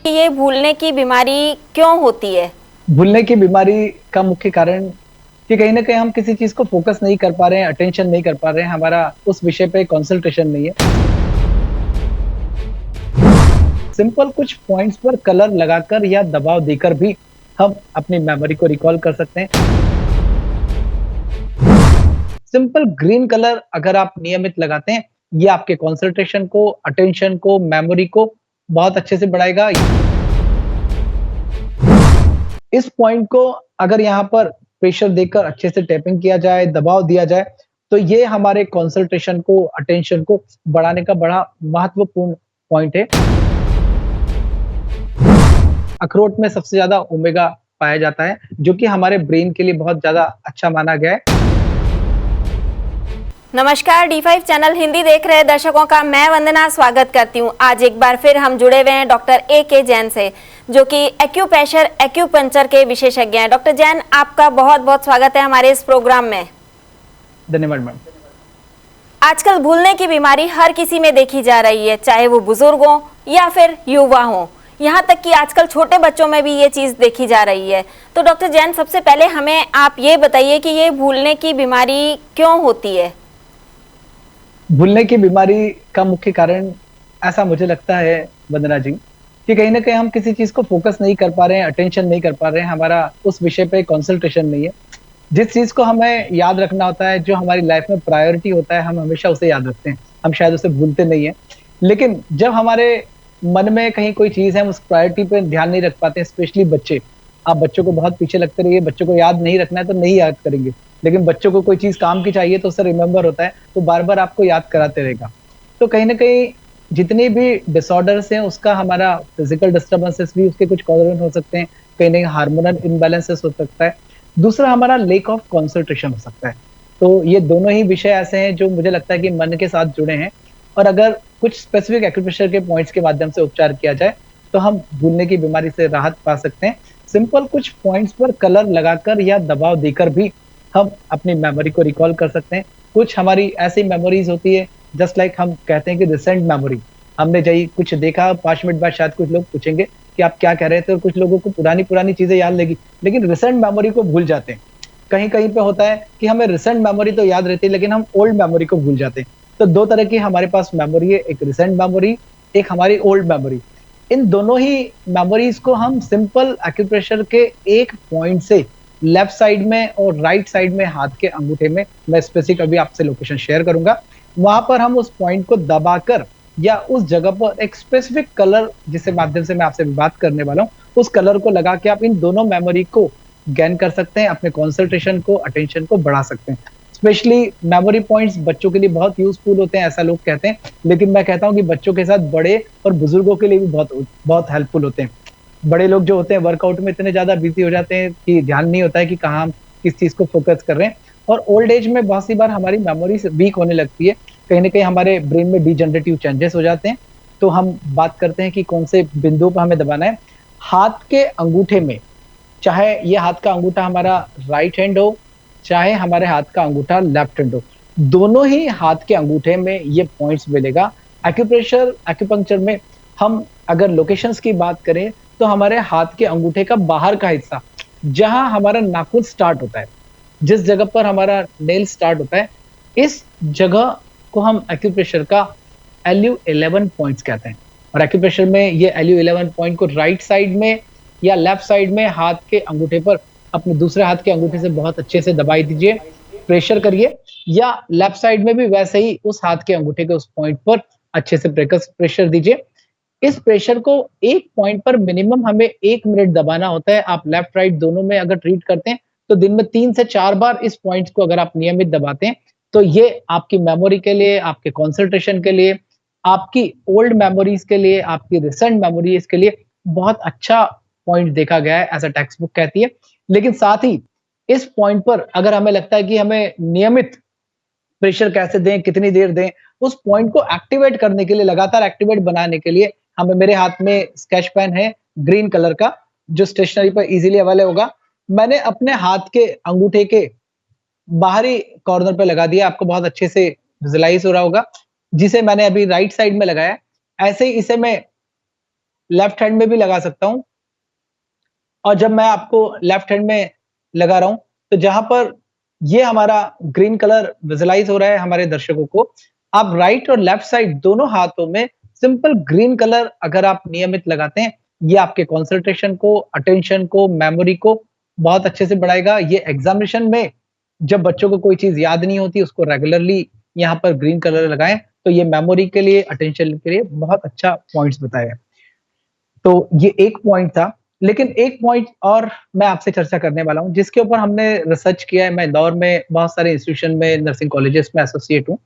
ये भूलने की बीमारी क्यों होती है? भूलने की बीमारी का मुख्य कारण कि कहीं न कहीं हम किसी चीज़ को फ़ोकस नहीं कर पा रहे हैं, अटेंशन नहीं कर पा रहे हैं, हमारा उस विषय पे कंसंट्रेशन नहीं है। सिंपल कुछ पॉइंट्स पर कलर लगाकर या दबाव देकर भी हम अपनी मेमोरी को रिकॉल कर सकते हैं। सिंपल ग्रीन कलर अगर आप नियमित लगाते हैं, ये आपके कंसंट्रेशन को, अटेंशन को, मेमोरी को बहुत अच्छे से बढ़ाएगा। इस पॉइंट को अगर यहाँ पर प्रेशर देकर अच्छे से टैपिंग किया जाए, दबाव दिया जाए, तो ये हमारे कंसंट्रेशन को, अटेंशन को बढ़ाने का बड़ा महत्वपूर्ण पॉइंट है। अखरोट में सबसे ज़्यादा ओमेगा पाया जाता है, जो कि हमारे ब्रेन के लिए बहुत ज़्यादा अच्छा माना गया है। नमस्कार, D5 चैनल हिंदी देख रहे दर्शकों का मैं वंदना स्वागत करती हूं। आज एक बार फिर हम जुड़े हुए हैं डॉक्टर A.K. जैन से, जो कि एक्यूप्रेशर एक्यूपंक्चर के विशेषज्ञ हैं। डॉक्टर जैन, आपका बहुत बहुत स्वागत है हमारे इस प्रोग्राम में। धन्यवाद मैम। आजकल भूलने की बीमारी हर किसी में देखी जा रही है, चाहे वो बुजुर्ग हो या फिर युवा हो। यहाँ तक कि आजकल छोटे बच्चों में भी ये चीज देखी जा रही है। तो डॉक्टर जैन, सबसे पहले हमें आप ये बताइए कि ये भूलने की बीमारी क्यों होती है? भूलने की बीमारी का मुख्य कारण ऐसा मुझे लगता है वंदना जी, कि कहीं न कहीं हम किसी चीज़ को फ़ोकस नहीं कर पा रहे हैं, अटेंशन नहीं कर पा रहे हैं, हमारा उस विषय पे कंसंट्रेशन नहीं है। जिस चीज़ को हमें याद रखना होता है, जो हमारी लाइफ़ में प्रायोरिटी होता है, हम हमेशा उसे याद रखते हैं। हम शायद उसे भूलते नहीं हैं। लेकिन जब हमारे मन में कहीं कोई चीज़ है, हम उस प्रायोरिटी पे ध्यान नहीं रख पाते हैं, स्पेशली बच्चे। आप बच्चों को बहुत पीछे लगते रहिए, बच्चों को याद नहीं रखना है तो नहीं याद करेंगे। लेकिन बच्चों को कोई चीज़ काम की चाहिए तो उसे रिमेंबर होता है, तो बार-बार आपको याद कराते रहेगा। तो कहीं न कहीं जितनी भी डिसऑर्डर्स हैं, उसका हमारा फिज़िकल डिस्टर्बेंसेस भी उसके कुछ कॉज़ हो सकते हैं, कहीं न कहीं हार्मोनल इम्बैलेंसेस हो सकता है। दूसरा हमारा लैक ऑफ कंसंट्रेशन हो सकता है। तो ये दोनों ही विषय ऐसे हैं जो मुझे लगता है कि मन के साथ जुड़े हैं, और अगर कुछ स्पेसिफिक एक्यूप्रेशर के पॉइंट्स के माध्यम से उपचार किया जाए, तो हम भूलने की बीमारी से राहत पा सकते हैं। सिंपल कुछ पॉइंट्स पर कलर लगाकर या दबाव देकर भी हम अपनी मेमोरी को रिकॉल कर सकते हैं। कुछ हमारी ऐसी मेमोरीज़ होती है, जस्ट लाइक हम कहते हैं कि रिसेंट मेमोरी। हमने जही कुछ देखा, 5 मिनट बाद शायद कुछ लोग पूछेंगे कि आप क्या कह रहे थे, और कुछ लोगों को पुरानी-पुरानी चीज़ें याद लगेगी, लेकिन रिसेंट मेमोरी को भूल जाते हैं। कहीं-कहीं पे होता है कि हमें रिसेंट मेमोरी तो याद रहती है, लेकिन हम ओल्ड मेमोरी को भूल जाते हैं। तो 2 तरह की हमारे पास मेमोरी है, एक रिसेंट मेमोरी, एक हमारी ओल्ड मेमोरी। इन दोनों ही मेमोरीज़ को हम सिंपल एक्यूप्रेशर के एक पॉइंट से लेफ्ट साइड में और राइट साइड में हाथ के अंगूठे में, मैं स्पेसिफिक अभी आपसे लोकेशन शेयर करूँगा, वहाँ पर हम उस पॉइंट को दबाकर या उस जगह पर एक स्पेसिफिक कलर, जिसके माध्यम से मैं आपसे बात करने वाला हूँ, उस कलर को लगा के आप इन दोनों मेमोरी को गेन कर सकते हैं, अपने कंसंट्रेशन को, अटेंशन को बढ़ा सकते हैं। स्पेशली मेमोरी पॉइंट्स बच्चों के लिए बहुत यूज़फुल होते हैं, ऐसा लोग कहते हैं, लेकिन मैं कहता हूँ कि बच्चों के साथ बड़े और बुजुर्गों के लिए भी बहुत बहुत हेल्पफुल होते हैं। बड़े लोग जो होते हैं वर्कआउट में इतने ज़्यादा बिज़ी हो जाते हैं कि ध्यान नहीं होता है कि कहाँ हम किस चीज़ को फ़ोकस कर रहे हैं, और ओल्ड एज में बहुत सी बार हमारी मेमोरीज़ वीक होने लगती है। कहीं न कहीं हमारे ब्रेन में डिजनरेटिव चेंजेस हो जाते हैं। तो हम बात करते हैं कि कौन से बिंदुओं पर हमें दबाना है। हाथ के अंगूठे में, चाहे ये हाथ का अंगूठा हमारा राइट हैंड हो, चाहे हमारे हाथ का अंगूठा लेफ्ट हैंड हो, दोनों ही हाथ के अंगूठे में ये पॉइंट्स मिलेगा। एक्यूप्रेशर एक्यूपंक्चर में हम अगर लोकेशंस की बात करें, तो हमारे हाथ के अंगूठे का बाहर का हिस्सा, जहां हमारा नाखून स्टार्ट होता है, जिस जगह पर हमारा नेल स्टार्ट होता है, इस जगह को हम एक्यूप्रेशर का LU11 पॉइंट्स कहते हैं। और एक्यूप्रेशर में ये LU11 पॉइंट को राइट साइड में या लेफ्ट साइड में हाथ के अंगूठे पर अपने दूसरे हाथ के अंगूठे से बहुत अच्छे से दबाई दीजिए, प्रेशर करिए, या लेफ्ट साइड में भी वैसे ही उस हाथ के अंगूठे के उस पॉइंट पर अच्छे से प्रेशर दीजिए। इस प्रेशर को एक पॉइंट पर मिनिमम हमें 1 मिनट दबाना होता है। आप लेफ्ट राइट दोनों में अगर ट्रीट करते हैं, तो दिन में 3 से 4 बार इस पॉइंट्स को अगर आप नियमित दबाते हैं, तो ये आपकी मेमोरी के लिए, आपके कंसंट्रेशन के लिए, आपकी ओल्ड मेमोरीज़ के लिए, आपकी रिसेंट मेमोरीज़ के लिए बहुत अच्छा पॉइंट देखा गया है, ऐसा टेक्स्ट बुक कहती है। लेकिन साथ ही इस पॉइंट पर अगर हमें लगता है कि हमें नियमित प्रेशर कैसे दें, कितनी देर दें, उस पॉइंट को एक्टिवेट करने के लिए, लगातार एक्टिवेट बनाने के लिए, हमें, मेरे हाथ में स्केच पेन है ग्रीन कलर का, जो स्टेशनरी पर इजीली अवेलेबल होगा। मैंने अपने हाथ के अंगूठे के बाहरी कॉर्नर पे लगा दिया, आपको बहुत अच्छे से विजुअलाइज हो रहा होगा, जिसे मैंने अभी राइट साइड में लगाया। ऐसे ही इसे मैं लेफ्ट हैंड में भी लगा सकता हूँ। और जब मैं आपको लेफ्ट हैंड में लगा रहा हूँ, तो जहाँ पर ये हमारा ग्रीन कलर विजुअलाइज़ हो रहा है हमारे दर्शकों को, आप राइट और लेफ्ट साइड दोनों हाथों में सिंपल ग्रीन कलर अगर आप नियमित लगाते हैं, ये आपके कंसंट्रेशन को, अटेंशन को, मेमोरी को बहुत अच्छे से बढ़ाएगा। ये एग्ज़ामिनेशन में जब बच्चों को कोई चीज़ याद नहीं होती, उसको रेगुलरली यहाँ पर ग्रीन कलर लगाएँ, तो ये मेमोरी के लिए, अटेंशन के लिए बहुत अच्छा पॉइंट्स बताया है। तो ये एक पॉइंट था, लेकिन एक पॉइंट और मैं आपसे चर्चा करने वाला हूँ, जिसके ऊपर हमने रिसर्च किया है। मैं इंदौर में बहुत सारे इंस्टीट्यूशन में, नर्सिंग कॉलेजेस में एसोसिएट हूँ।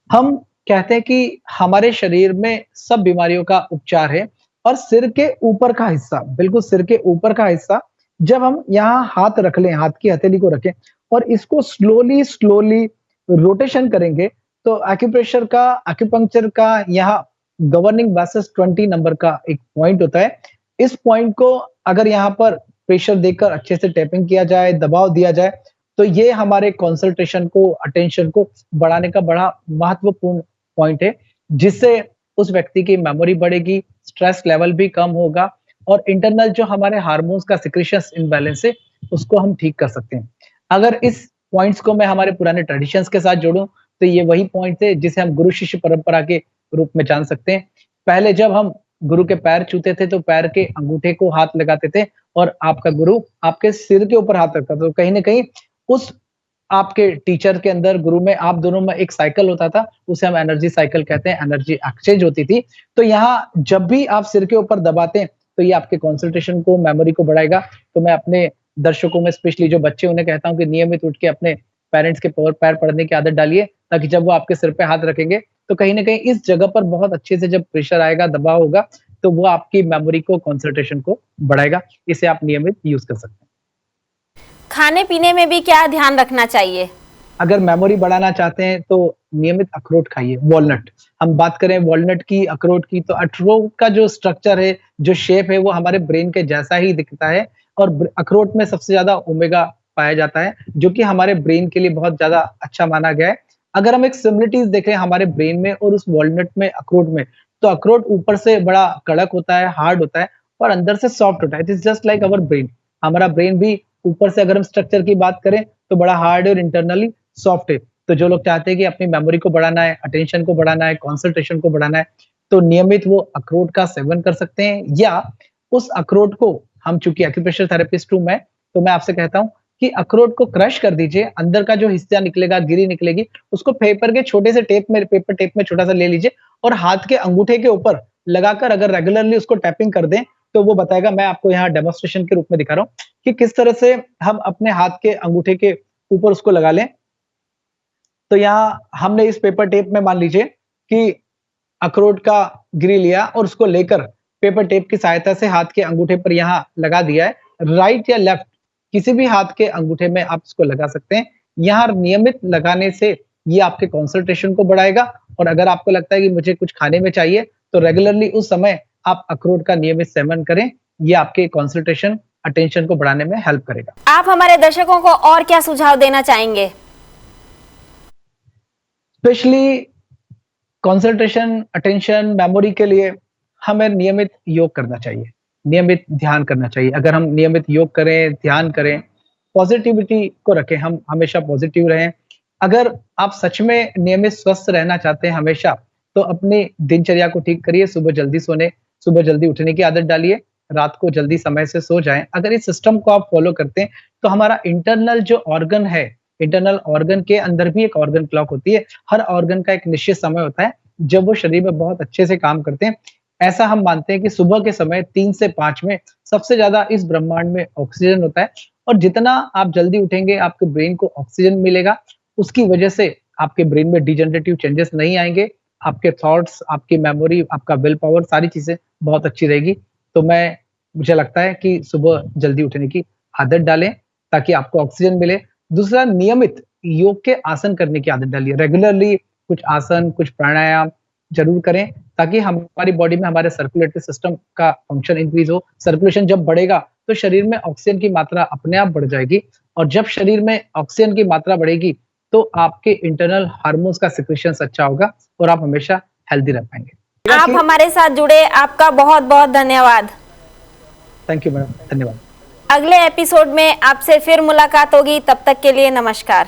हम कहते हैं कि हमारे शरीर में सब बीमारियों का उपचार है और सिर के ऊपर का हिस्सा, बिल्कुल सिर के ऊपर का हिस्सा, जब हम यहाँ हाथ रख लें, हाथ की हथेली को रखें और इसको स्लोली रोटेशन करेंगे, तो एक्यूपंक्चर का यहाँ गवर्निंग बासिस 20 नंबर का एक पॉइंट होता है। इस पॉइंट को अगर यहाँ पर प्रेशर देकर अच्छे से टैपिंग किया जाए, दबाव दिया जाए, तो ये हमारे कंसंट्रेशन को, अटेंशन को बढ़ाने का बड़ा महत्वपूर्ण पॉइंट है, जिससे उस व्यक्ति की मेमोरी बढ़ेगी, स्ट्रेस लेवल भी कम होगा और इंटरनल जो हमारे हार्मोन्स का सिक्रीशंस इम्बैलेंस है, उसको हम ठीक कर सकते हैं। अगर इस पॉइंट्स को मैं हमारे पुराने ट्रेडिशंस के साथ जोड़ूँ, तो ये वही पॉइंट है जिसे हम गुरु शिष्य परंपरा के रूप में जान सकते हैं। पहले जब हम गुरु के पैर छूते थे, तो पैर के अंगूठे को हाथ लगाते थे और आपका गुरु आपके सिर के ऊपर हाथ रखता था। तो कहीं न कहीं उस आपके टीचर के अंदर, गुरु में, आप दोनों में एक साइकिल होता था, उसे हम एनर्जी साइकिल कहते हैं, एनर्जी एक्सचेंज होती थी। तो यहाँ जब भी आप सिर के ऊपर दबाते हैं, तो ये आपके कंसंट्रेशन को, मेमोरी को बढ़ाएगा। तो मैं अपने दर्शकों में स्पेशली जो बच्चे उन्हें कहता हूँ कि नियमित उठ के अपने पेरेंट्स के पैर पड़ने की आदत डालिए, ताकि जब वो आपके सिर पे हाथ रखेंगे, तो कहीं न कहीं इस जगह पर बहुत अच्छे से जब प्रेशर आएगा, दबाव होगा, तो वो आपकी मेमोरी को, कंसंट्रेशन को बढ़ाएगा। इसे आप नियमित यूज़ कर सकते हैं। खाने पीने में भी क्या ध्यान रखना चाहिए? अगर मेमोरी बढ़ाना चाहते हैं तो नियमित अखरोट खाइए, वॉलनट। हम बात करें वॉलनट की, अखरोट की, तो अखरोट का जो स्ट्रक्चर है, जो शेप है, वो हमारे ब्रेन के जैसा ही दिखता है और अखरोट में सबसे ज़्यादा ओमेगा पाया जाता है, जो कि हमारे ब्रेन के लिए बहुत ज़्यादा अच्छा माना गया है। अगर हम एक सिमिलरिटीज़ देखें हमारे ब्रेन में और उस वॉलनट में, अखरोट में, तो अखरोट ऊपर से बड़ा कड़क होता है, हार्ड होता है और अंदर से सॉफ्ट होता है। It is just like our brain. हमारा ब्रेन भी ऊपर से अगर हम स्ट्रक्चर की बात करें, तो बड़ा हार्ड है और इंटरनली सॉफ्ट है। तो जो लोग चाहते हैं कि अपनी मेमोरी को बढ़ाना है, अटेंशन को बढ़ाना है, कंसंट्रेशन को बढ़ाना है, तो नियमित वो अखरोट का सेवन कर सकते हैं या उस अखरोट को, हम चूँकि एक्यूप्रेशर थेरेपिस्ट हूँ मैं, तो मैं आपसे कहता हूँ कि अखरोट को क्रश कर दीजिए, अंदर का जो हिस्सा निकलेगा, गिरी निकलेगी, उसको पेपर टेप में छोटा-सा ले लीजिए और हाथ के अंगूठे के ऊपर लगाकर अगर रेगुलरली उसको टैपिंग कर दें, तो वो बताएगा। मैं आपको यहाँ डेमोंस्ट्रेशन के रूप में दिखा रहा हूँ कि किस तरह से हम अपने हाथ के अंगूठे के ऊपर उसको लगा लें। तो यहाँ हमने इस पेपर टेप में मान लीजिए कि अखरोट का गिरी लिया और उसको लेकर पेपर टेप की सहायता से हाथ के अंगूठे पर यहाँ लगा दिया है। राइट या लेफ्ट किसी भी हाथ के अंगूठे में आप इसको लगा सकते हैं। यहाँ नियमित लगाने से ये आपके कंसंट्रेशन को बढ़ाएगा और अगर आपको लगता है कि मुझे कुछ खाने में चाहिए, तो रेगुलरली उस समय आप अखरोट का नियमित सेवन करें। ये आपके कंसंट्रेशन, अटेंशन को बढ़ाने में हेल्प करेगा। आप हमारे दर्शकों को और क्या सुझाव देना चाहेंगे? स्पेशली कंसंट्रेशन, अटेंशन, मेमोरी के लिए हमें नियमित योग करना चाहिए, नियमित ध्यान करना चाहिए। अगर हम नियमित योग करें, ध्यान करें, पॉजिटिविटी को रखें, हम हमेशा पॉजिटिव रहें। अगर आप सच में नियमित स्वस्थ रहना चाहते हैं हमेशा, तो अपनी दिनचर्या को ठीक करिए, सुबह जल्दी उठने की आदत डालिए, रात को जल्दी समय से सो जाएँ। अगर इस सिस्टम को आप फॉलो करते हैं, तो हमारा इंटरनल जो ऑर्गन है, इंटरनल ऑर्गन के अंदर भी एक ऑर्गन क्लॉक होती है। हर ऑर्गन का एक निश्चित समय होता है, जब वो शरीर में बहुत अच्छे से काम करते हैं। ऐसा हम मानते हैं कि सुबह के समय 3 से 5 में सबसे ज़्यादा इस ब्रह्मांड में ऑक्सीजन होता है और जितना आप जल्दी उठेंगे, आपके ब्रेन को ऑक्सीजन मिलेगा, उसकी वजह से आपके ब्रेन में डिजेनरेटिव चेंजेस नहीं आएँगे। आपके थॉट्स, आपकी मेमोरी, आपका विल पावर, सारी चीज़ें बहुत अच्छी रहेगी। तो मुझे लगता है कि सुबह जल्दी उठने की आदत डालें, ताकि आपको ऑक्सीजन मिले। दूसरा, नियमित योग के आसन करने की आदत डालिए। रेगुलरली कुछ आसन, कुछ प्राणायाम ज़रूर करें, ताकि हमारी बॉडी में हमारे सर्कुलेटरी सिस्टम का फंक्शन इंक्रीज़ हो। सर्कुलेशन जब बढ़ेगा, तो शरीर में ऑक्सीजन की मात्रा अपने आप बढ़ जाएगी और जब शरीर में ऑक्सीजन की मात्रा बढ़ेगी, तो आपके इंटरनल हार्मोन्स का सिक्रीशंस अच्छा होगा और आप हमेशा हेल्दी रह पाएँगे। आप हमारे साथ जुड़े, आपका बहुत बहुत धन्यवाद। थैंक यू मैडम, धन्यवाद। अगले एपिसोड में आपसे फिर मुलाकात होगी, तब तक के लिए नमस्कार।